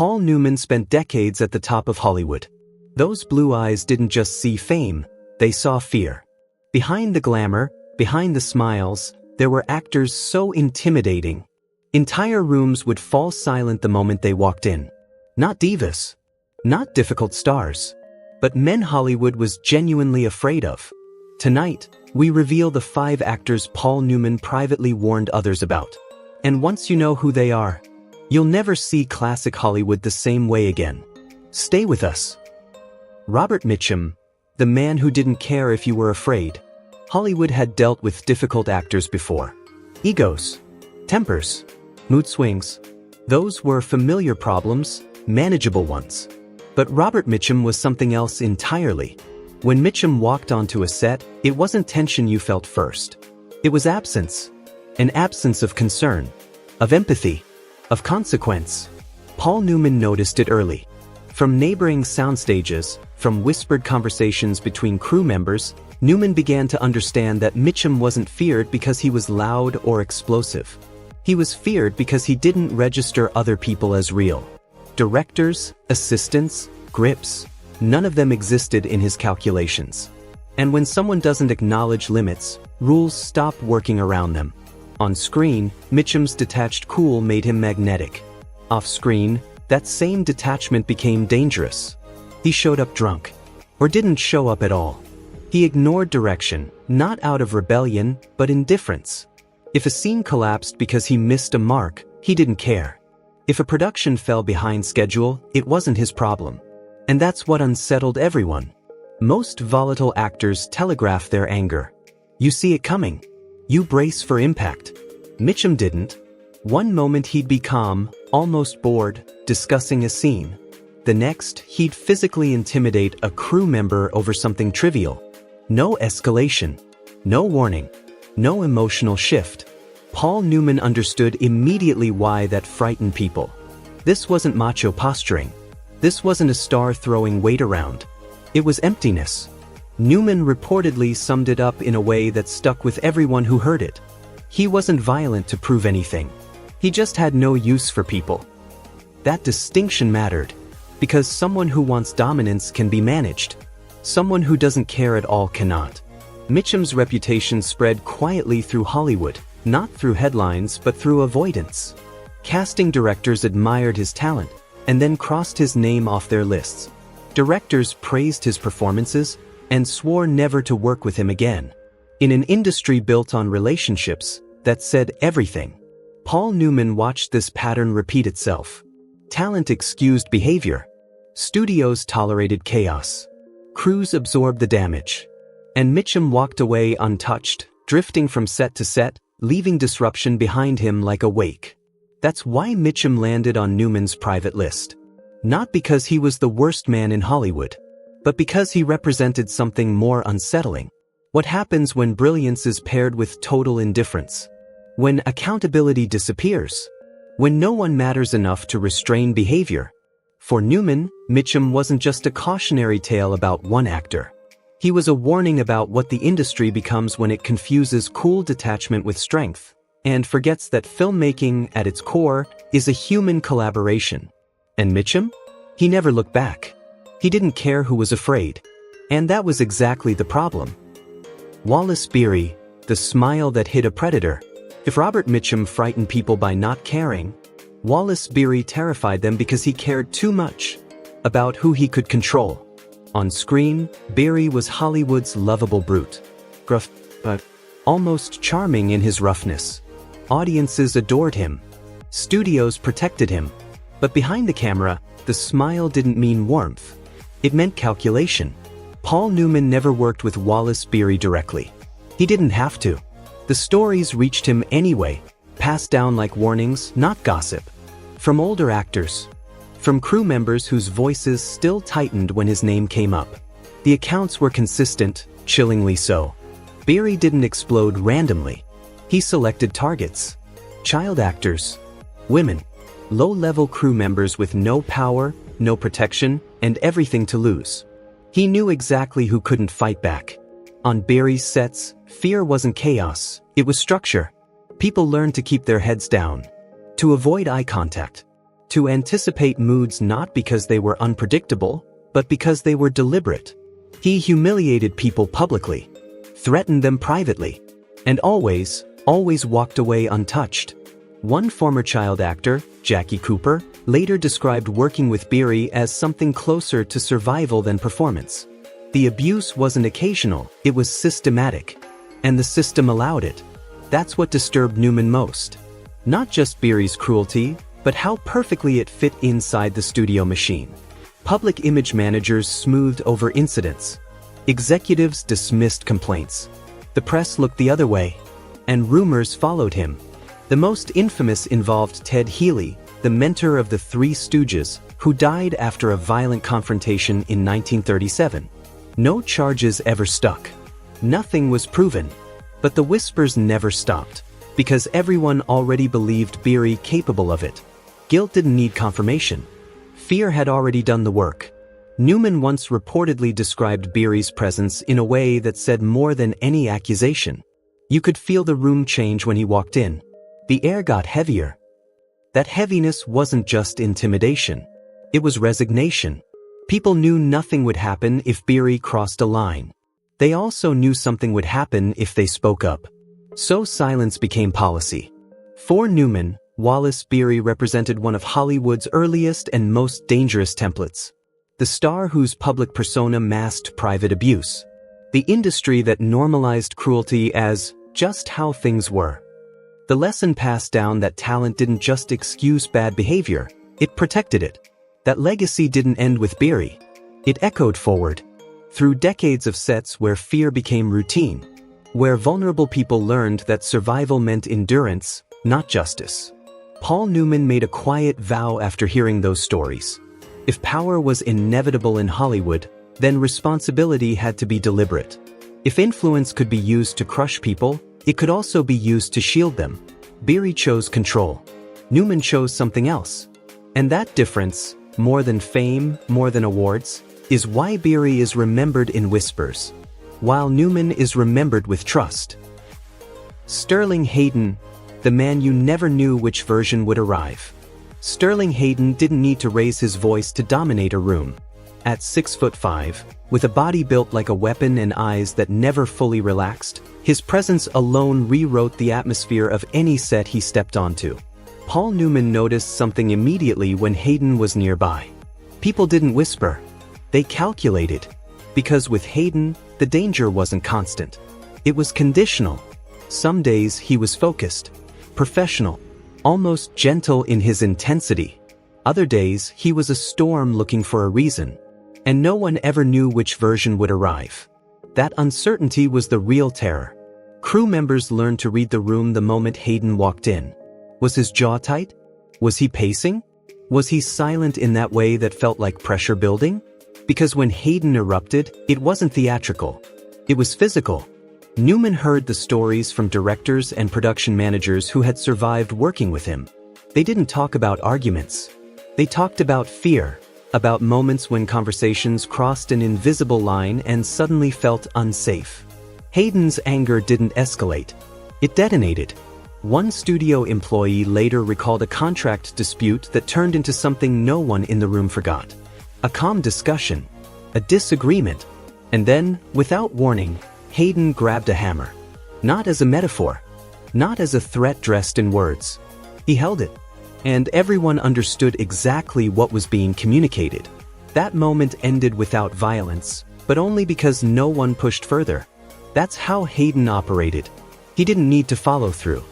Paul Newman spent decades at the top of Hollywood. Those blue eyes didn't just see fame, they saw fear. Behind the glamour, behind the smiles, there were actors so intimidating. Entire rooms would fall silent the moment they walked in. Not divas. Not difficult stars. But men Hollywood was genuinely afraid of. Tonight, we reveal the 5 actors Paul Newman privately warned others about. And once you know who they are, you'll never see classic Hollywood the same way again. Stay with us. Robert Mitchum, the man who didn't care if you were afraid. Hollywood had dealt with difficult actors before. Egos, tempers, mood swings. Those were familiar problems, manageable ones. But Robert Mitchum was something else entirely. When Mitchum walked onto a set, it wasn't tension you felt first. It was absence. An absence of concern, of empathy, of consequence. Paul Newman noticed it early. From neighboring soundstages, from whispered conversations between crew members, Newman began to understand that Mitchum wasn't feared because he was loud or explosive. He was feared because he didn't register other people as real. Directors, assistants, grips, none of them existed in his calculations. And when someone doesn't acknowledge limits, rules stop working around them. On screen, Mitchum's detached cool made him magnetic. Off screen, that same detachment became dangerous. He showed up drunk. Or didn't show up at all. He ignored direction, not out of rebellion, but indifference. If a scene collapsed because he missed a mark, he didn't care. If a production fell behind schedule, it wasn't his problem. And that's what unsettled everyone. Most volatile actors telegraph their anger. You see it coming. You brace for impact. Mitchum didn't. One moment he'd be calm, almost bored, discussing a scene. The next, he'd physically intimidate a crew member over something trivial. No escalation. No warning. No emotional shift. Paul Newman understood immediately why that frightened people. This wasn't macho posturing. This wasn't a star throwing weight around. It was emptiness. Newman reportedly summed it up in a way that stuck with everyone who heard it. He wasn't violent to prove anything. He just had no use for people. That distinction mattered, because someone who wants dominance can be managed. Someone who doesn't care at all cannot. Mitchum's reputation spread quietly through Hollywood, not through headlines but through avoidance. Casting directors admired his talent, and then crossed his name off their lists. Directors praised his performances, and swore never to work with him again. In an industry built on relationships, that said everything. Paul Newman watched this pattern repeat itself. Talent excused behavior. Studios tolerated chaos. Crews absorbed the damage. And Mitchum walked away untouched, drifting from set to set, leaving disruption behind him like a wake. That's why Mitchum landed on Newman's private list. Not because he was the worst man in Hollywood, but because he represented something more unsettling. What happens when brilliance is paired with total indifference? When accountability disappears? When no one matters enough to restrain behavior? For Newman, Mitchum wasn't just a cautionary tale about one actor. He was a warning about what the industry becomes when it confuses cool detachment with strength, and forgets that filmmaking, at its core, is a human collaboration. And Mitchum? He never looked back. He didn't care who was afraid. And that was exactly the problem. Wallace Beery, the smile that hid a predator. If Robert Mitchum frightened people by not caring, Wallace Beery terrified them because he cared too much about who he could control. On screen, Beery was Hollywood's lovable brute. Gruff, but almost charming in his roughness. Audiences adored him. Studios protected him. But behind the camera, the smile didn't mean warmth. It meant calculation. Paul Newman never worked with Wallace Beery directly. He didn't have to. The stories reached him anyway, passed down like warnings, not gossip. From older actors. From crew members whose voices still tightened when his name came up. The accounts were consistent, chillingly so. Beery didn't explode randomly. He selected targets. Child actors. Women. Low-level crew members with no power, no protection, and everything to lose. He knew exactly who couldn't fight back. On Beery's sets, fear wasn't chaos, it was structure. People learned to keep their heads down. To avoid eye contact. to anticipate moods not because they were unpredictable, but because they were deliberate. He humiliated people publicly, threatened them privately, and always walked away untouched. One former child actor, Jackie Cooper, later described working with Beery as something closer to survival than performance. The abuse wasn't occasional, it was systematic. And the system allowed it. That's what disturbed Newman most. Not just Beery's cruelty, but how perfectly it fit inside the studio machine. Public image managers smoothed over incidents. Executives dismissed complaints. The press looked the other way, and rumors followed him. The most infamous involved Ted Healy, the mentor of the Three Stooges, who died after a violent confrontation in 1937. No charges ever stuck. Nothing was proven. But the whispers never stopped, because everyone already believed Beery capable of it. Guilt didn't need confirmation. Fear had already done the work. Newman once reportedly described Beery's presence in a way that said more than any accusation. You could feel the room change when he walked in. The air got heavier. That heaviness wasn't just intimidation. It was resignation. People knew nothing would happen if Beery crossed a line. They also knew something would happen if they spoke up. So silence became policy. For Newman, Wallace Beery represented one of Hollywood's earliest and most dangerous templates. The star whose public persona masked private abuse. The industry that normalized cruelty as just how things were. The lesson passed down that talent didn't just excuse bad behavior, it protected it. That legacy didn't end with Beery. It echoed forward. Through decades of sets where fear became routine, where vulnerable people learned that survival meant endurance, not justice. Paul Newman made a quiet vow after hearing those stories. If power was inevitable in Hollywood, then responsibility had to be deliberate. If influence could be used to crush people, it could also be used to shield them. Beery chose control. Newman chose something else. And that difference, more than fame, more than awards, is why Beery is remembered in whispers, while Newman is remembered with trust. Sterling Hayden, the man you never knew which version would arrive. Sterling Hayden didn't need to raise his voice to dominate a room. At 6'5", with a body built like a weapon and eyes that never fully relaxed, his presence alone rewrote the atmosphere of any set he stepped onto. Paul Newman noticed something immediately when Hayden was nearby. People didn't whisper. They calculated. Because with Hayden, the danger wasn't constant. It was conditional. Some days he was focused, professional, almost gentle in his intensity. Other days he was a storm looking for a reason. And no one ever knew which version would arrive. That uncertainty was the real terror. Crew members learned to read the room the moment Hayden walked in. Was his jaw tight? Was he pacing? Was he silent in that way that felt like pressure building? Because when Hayden erupted, it wasn't theatrical. It was physical. Newman heard the stories from directors and production managers who had survived working with him. They didn't talk about arguments. They talked about fear, about moments when conversations crossed an invisible line and suddenly felt unsafe. Hayden's anger didn't escalate. It detonated. One studio employee later recalled a contract dispute that turned into something no one in the room forgot. A calm discussion, a disagreement, and then, without warning, Hayden grabbed a hammer. Not as a metaphor, not as a threat dressed in words. He held it, and everyone understood exactly what was being communicated. That moment ended without violence, but only because no one pushed further. That's how Hayden operated. He didn't need to follow through.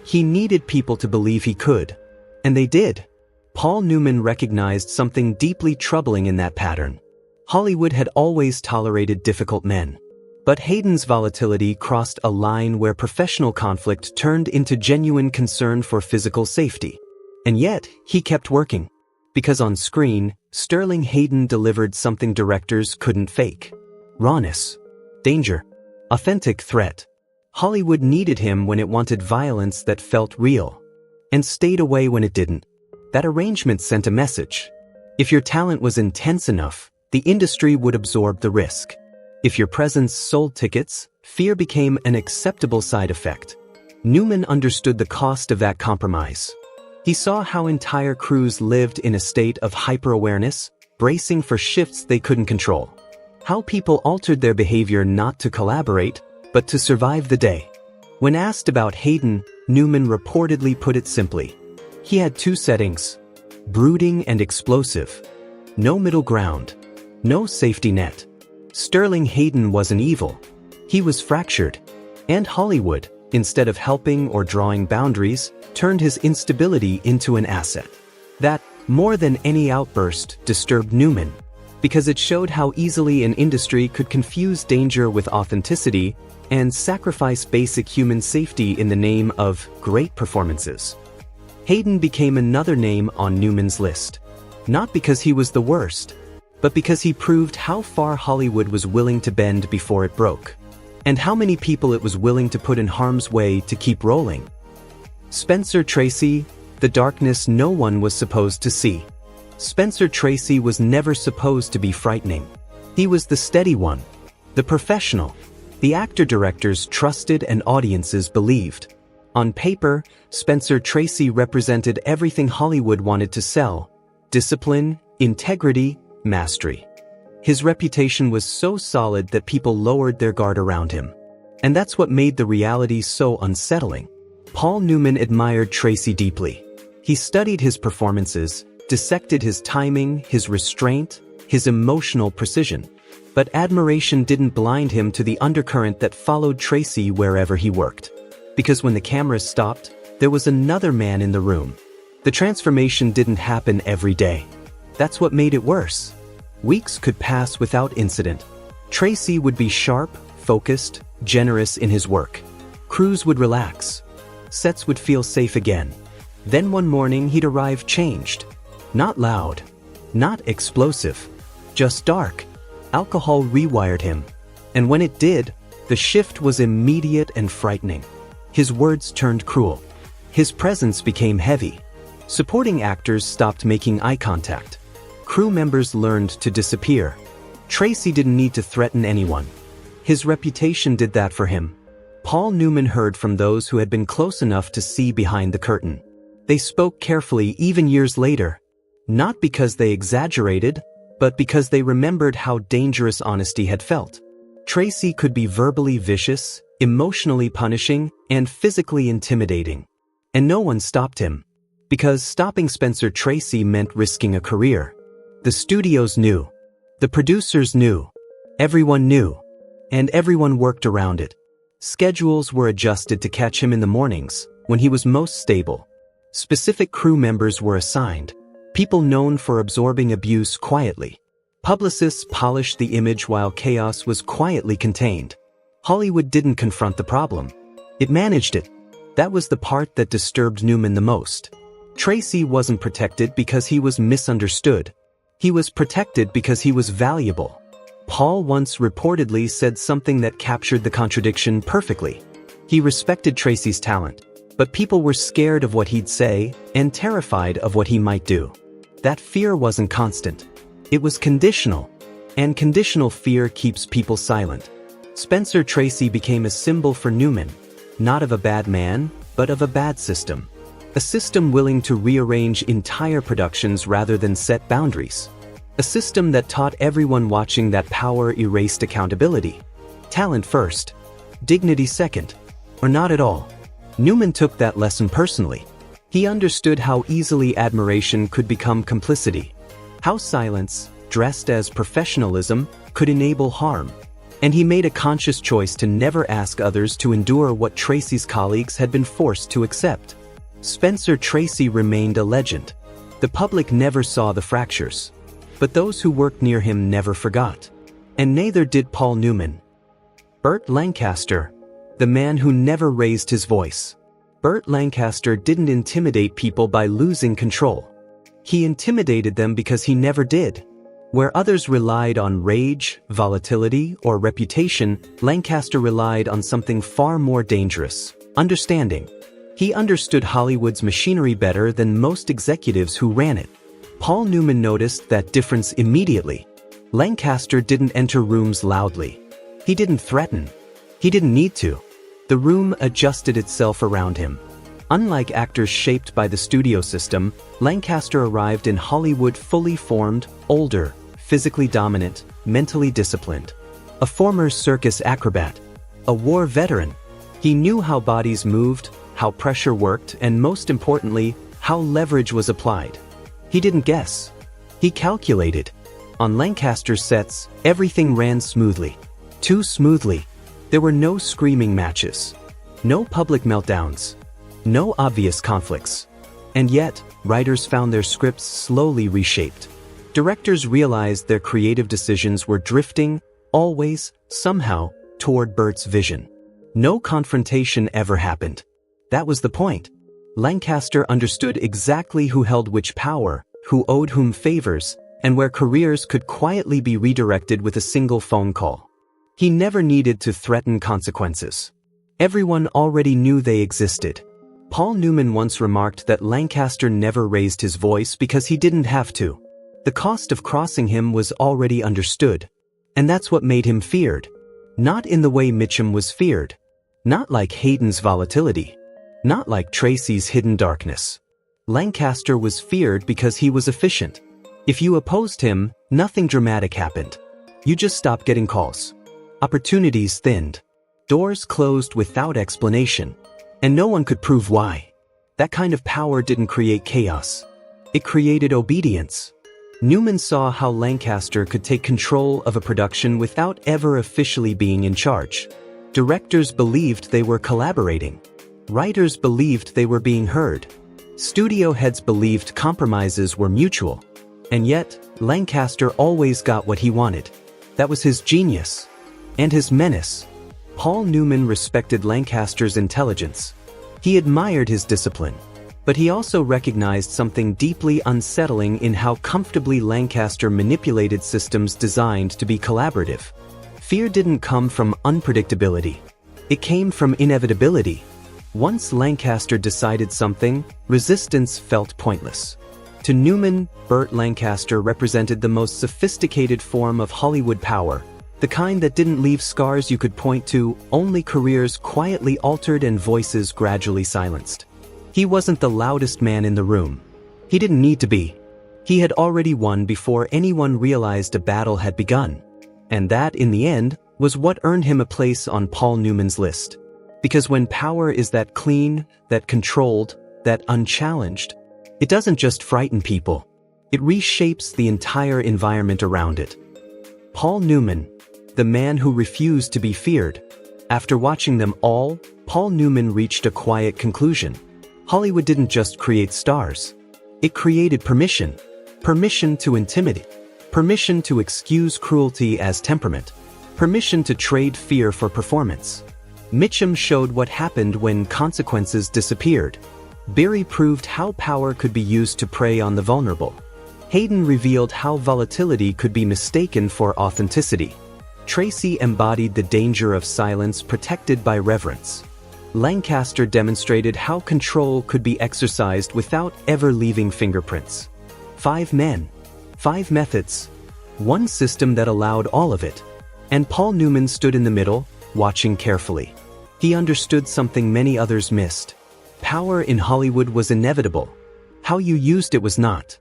He needed people to believe he could. And they did. Paul Newman recognized something deeply troubling in that pattern. Hollywood had always tolerated difficult men. But Hayden's volatility crossed a line where professional conflict turned into genuine concern for physical safety. And yet, he kept working. Because on screen, Sterling Hayden delivered something directors couldn't fake. Rawness. Danger. Authentic threat. Hollywood needed him when it wanted violence that felt real. And stayed away when it didn't. That arrangement sent a message. If your talent was intense enough, the industry would absorb the risk. If your presence sold tickets, fear became an acceptable side effect. Newman understood the cost of that compromise. He saw how entire crews lived in a state of hyper-awareness, bracing for shifts they couldn't control. How people altered their behavior not to collaborate, but to survive the day. When asked about Hayden, Newman reportedly put it simply. He had two settings: brooding and explosive. No middle ground. No safety net. Sterling Hayden wasn't evil. He was fractured. And Hollywood, instead of helping or drawing boundaries, turned his instability into an asset. That, more than any outburst, disturbed Newman, because it showed how easily an industry could confuse danger with authenticity and sacrifice basic human safety in the name of great performances. Hayden became another name on Newman's list. Not because he was the worst, but because he proved how far Hollywood was willing to bend before it broke, and how many people it was willing to put in harm's way to keep rolling. Spencer Tracy, the darkness no one was supposed to see. Spencer Tracy was never supposed to be frightening. He was the steady one, the professional, the actor directors trusted and audiences believed. On paper, Spencer Tracy represented everything Hollywood wanted to sell: discipline, integrity, mastery. His reputation was so solid that people lowered their guard around him. And that's what made the reality so unsettling. Paul Newman admired Tracy deeply. He studied his performances, dissected his timing, his restraint, his emotional precision. But admiration didn't blind him to the undercurrent that followed Tracy wherever he worked. Because when the cameras stopped, there was another man in the room. The transformation didn't happen every day. That's what made it worse. Weeks could pass without incident. Tracy would be sharp, focused, generous in his work. Crews would relax. Sets would feel safe again. Then one morning he'd arrive changed. Not loud. Not explosive. Just dark. Alcohol rewired him. And when it did, the shift was immediate and frightening. His words turned cruel. His presence became heavy. Supporting actors stopped making eye contact. Crew members learned to disappear. Tracy didn't need to threaten anyone. His reputation did that for him. Paul Newman heard from those who had been close enough to see behind the curtain. They spoke carefully even years later. Not because they exaggerated, but because they remembered how dangerous honesty had felt. Tracy could be verbally vicious, emotionally punishing, and physically intimidating. And no one stopped him. Because stopping Spencer Tracy meant risking a career. The studios knew. The producers knew. Everyone knew. And everyone worked around it. Schedules were adjusted to catch him in the mornings, when he was most stable. Specific crew members were assigned. People known for absorbing abuse quietly. Publicists polished the image while chaos was quietly contained. Hollywood didn't confront the problem. It managed it. That was the part that disturbed Newman the most. Tracy wasn't protected because he was misunderstood. He was protected because he was valuable. Paul once reportedly said something that captured the contradiction perfectly. He respected Tracy's talent, but people were scared of what he'd say and terrified of what he might do. That fear wasn't constant. It was conditional, and conditional fear keeps people silent. Spencer Tracy became a symbol for Newman, not of a bad man, but of a bad system. A system willing to rearrange entire productions rather than set boundaries. A system that taught everyone watching that power erased accountability. Talent first, dignity second, or not at all. Newman took that lesson personally. He understood how easily admiration could become complicity. How silence, dressed as professionalism, could enable harm. And he made a conscious choice to never ask others to endure what Tracy's colleagues had been forced to accept. Spencer Tracy remained a legend. The public never saw the fractures. But those who worked near him never forgot. And neither did Paul Newman. Burt Lancaster, the man who never raised his voice. Burt Lancaster didn't intimidate people by losing control. He intimidated them because he never did. Where others relied on rage, volatility, or reputation, Lancaster relied on something far more dangerous: understanding. He understood Hollywood's machinery better than most executives who ran it. Paul Newman noticed that difference immediately. Lancaster didn't enter rooms loudly. He didn't threaten. He didn't need to. The room adjusted itself around him. Unlike actors shaped by the studio system, Lancaster arrived in Hollywood fully formed, older, physically dominant, mentally disciplined. A former circus acrobat. A war veteran. He knew how bodies moved, how pressure worked, and most importantly, how leverage was applied. He didn't guess. He calculated. On Lancaster's sets, everything ran smoothly. Too smoothly. There were no screaming matches. No public meltdowns. No obvious conflicts. And yet, writers found their scripts slowly reshaped. Directors realized their creative decisions were drifting, always, somehow, toward Burt's vision. No confrontation ever happened. That was the point. Lancaster understood exactly who held which power, who owed whom favors, and where careers could quietly be redirected with a single phone call. He never needed to threaten consequences. Everyone already knew they existed. Paul Newman once remarked that Lancaster never raised his voice because he didn't have to. The cost of crossing him was already understood. And that's what made him feared. Not in the way Mitchum was feared. Not like Hayden's volatility. Not like Tracy's hidden darkness. Lancaster was feared because he was efficient. If you opposed him, nothing dramatic happened. You just stopped getting calls. Opportunities thinned. Doors closed without explanation. And no one could prove why. That kind of power didn't create chaos. It created obedience. Newman saw how Lancaster could take control of a production without ever officially being in charge. Directors believed they were collaborating. Writers believed they were being heard. Studio heads believed compromises were mutual. And yet, Lancaster always got what he wanted. That was his genius. And his menace. Paul Newman respected Lancaster's intelligence. He admired his discipline. But he also recognized something deeply unsettling in how comfortably Lancaster manipulated systems designed to be collaborative. Fear didn't come from unpredictability. It came from inevitability. Once Lancaster decided something, resistance felt pointless. To Newman, Burt Lancaster represented the most sophisticated form of Hollywood power. The kind that didn't leave scars you could point to, only careers quietly altered and voices gradually silenced. He wasn't the loudest man in the room. He didn't need to be. He had already won before anyone realized a battle had begun. And that, in the end, was what earned him a place on Paul Newman's list. Because when power is that clean, that controlled, that unchallenged, it doesn't just frighten people. It reshapes the entire environment around it. Paul Newman, the man who refused to be feared. After watching them all, Paul Newman reached a quiet conclusion. Hollywood didn't just create stars. It created permission. Permission to intimidate. Permission to excuse cruelty as temperament. Permission to trade fear for performance. Mitchum showed what happened when consequences disappeared. Beery proved how power could be used to prey on the vulnerable. Hayden revealed how volatility could be mistaken for authenticity. Tracy embodied the danger of silence protected by reverence. Lancaster demonstrated how control could be exercised without ever leaving fingerprints. 5 men. 5 methods. One system that allowed all of it. And Paul Newman stood in the middle, watching carefully. He understood something many others missed. Power in Hollywood was inevitable. How you used it was not.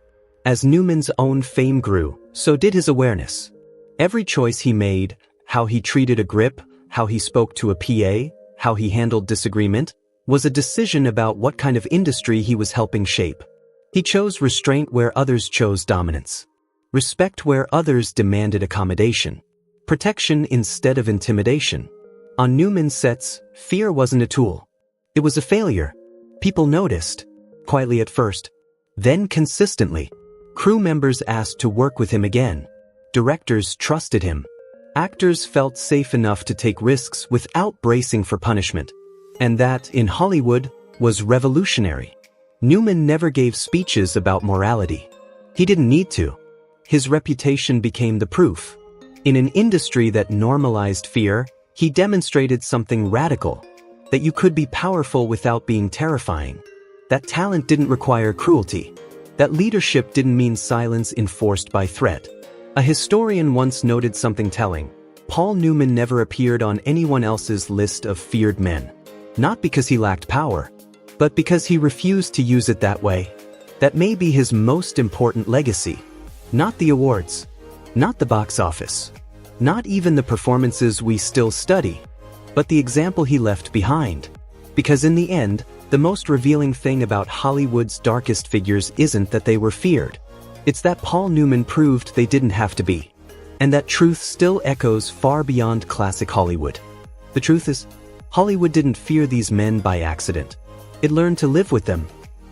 As Newman's own fame grew, so did his awareness. Every choice he made, how he treated a grip, how he spoke to a PA, how he handled disagreement, was a decision about what kind of industry he was helping shape. He chose restraint where others chose dominance. Respect where others demanded accommodation. Protection instead of intimidation. On Newman's sets, fear wasn't a tool. It was a failure. People noticed. Quietly at first. Then consistently. Crew members asked to work with him again. Directors trusted him. Actors felt safe enough to take risks without bracing for punishment. And that, in Hollywood, was revolutionary. Newman never gave speeches about morality. He didn't need to. His reputation became the proof. In an industry that normalized fear, he demonstrated something radical. That you could be powerful without being terrifying. That talent didn't require cruelty. That leadership didn't mean silence enforced by threat. A historian once noted something telling. Paul Newman never appeared on anyone else's list of feared men. Not because he lacked power, But because he refused to use it that way, that may be his most important legacy. Not the awards, not the box office, not even the performances we still study, but the example he left behind. Because in the end, the most revealing thing about Hollywood's darkest figures isn't that they were feared. It's that Paul Newman proved they didn't have to be. And that truth still echoes far beyond classic Hollywood. The truth is, Hollywood didn't fear these men by accident. It learned to live with them.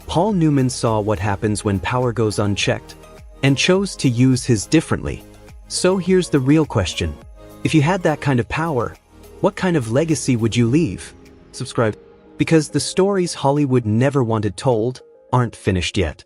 Paul Newman saw what happens when power goes unchecked, and chose to use his differently. So here's the real question. If you had that kind of power, what kind of legacy would you leave? Subscribe. Because the stories Hollywood never wanted told aren't finished yet.